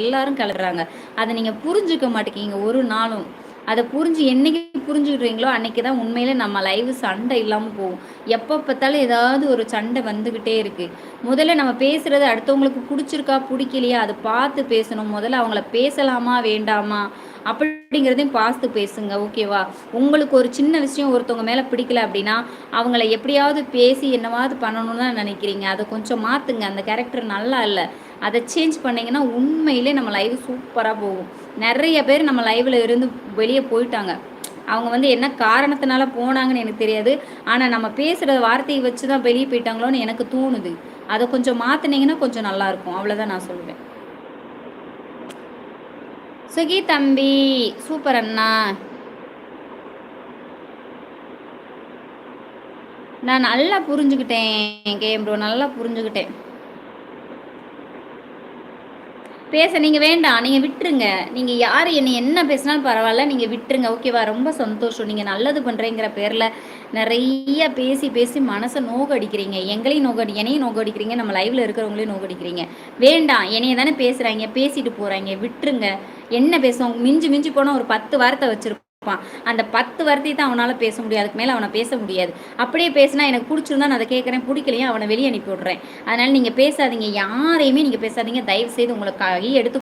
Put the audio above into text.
எல்லாரும் கிளறாங்க. அதை நீங்க புரிஞ்சுக்க மாட்டேங்கிங்க ஒரு நாளும். அதை புரிஞ்சு என்னைக்கு புரிஞ்சுக்கிட்டீங்களோ அன்னைக்கு தான் உண்மையிலே நம்ம லைவ் சண்டை இல்லாமல் போகும். எப்போ பார்த்தாலும் ஏதாவது ஒரு சண்டை வந்துக்கிட்டே இருக்கு. முதல்ல நம்ம பேசுறது அடுத்தவங்களுக்கு பிடிச்சிருக்கா பிடிக்கலையா அதை பார்த்து பேசணும். முதல்ல அவங்கள பேசலாமா வேண்டாமா அப்படிங்கிறதையும் பார்த்து பேசுங்க. ஓகேவா? உங்களுக்கு ஒரு சின்ன விஷயம் ஒருத்தவங்க மேலே பிடிக்கல அப்படின்னா அவங்கள எப்படியாவது பேசி என்னவாவது பண்ணணும்னு தான் நினைக்கிறீங்க. அதை கொஞ்சம் மாற்றுங்க. அந்த கேரக்டர் நல்லா இல்லை, அதை சேஞ்ச் பண்ணிங்கன்னா உண்மையிலே நம்ம லைவ் சூப்பராக போகும். நிறைய பேர் நம்ம லைவில் இருந்து வெளியே போயிட்டாங்க. அவங்க வந்து என்ன காரணத்தினால போனாங்கன்னு எனக்கு தெரியாது. ஆனால் நம்ம பேசுகிற வார்த்தையை வச்சு தான் வெளியே போயிட்டாங்களோன்னு எனக்கு தோணுது. அதை கொஞ்சம் மாற்றினீங்கன்னா கொஞ்சம் நல்லாயிருக்கும். அவ்வளோதான் நான் சொல்லுவேன். சுகி தம்பி சூப்பர் அண்ணா. நான் நல்லா புரிஞ்சுக்கிட்டேன் கேம் ப்ரோ, நல்லா புரிஞ்சுக்கிட்டேன். பேச நீங்கள் வேண்டாம், நீங்கள் விட்டுருங்க. நீங்கள் யார் என்னை என்ன பேசினாலும் பரவாயில்ல, நீங்கள் விட்டுருங்க. ஓகேவா? ரொம்ப சந்தோஷம். நீங்கள் நல்லது பண்ணுறேங்கிற பேரில் நிறைய பேசி பேசி மனசை நோகடிக்கிறீங்க. எங்களையும் என்னையும் நோகடிக்கிறீங்க, நம்ம லைவில் இருக்கிறவங்களையும் நோகடிக்கிறீங்க. வேண்டாம், என்னைய தானே பேசுகிறாங்க, பேசிட்டு போகிறாங்க, விட்டுருங்க. என்ன பேசுவோம்? மிஞ்சி மிஞ்சி போனால் ஒரு 10 வார்த்தை வச்சுருப்போம். அந்த 10 வார்த்தையை தான் அவனால் பேச முடியாது. அதுக்கு மேலே அவனை பேச முடியாது. அப்படியே பேசினா எனக்கு பிடிச்சிருந்தா நான் அதை கேட்குறேன், பிடிக்கலையா அவனை வெளியே அனுப்பி விட்றேன். அதனால் நீங்கள் பேசாதீங்க, யாரையுமே நீங்கள் பேசாதீங்க. தயவு செய்து உங்களை கை எடுத்து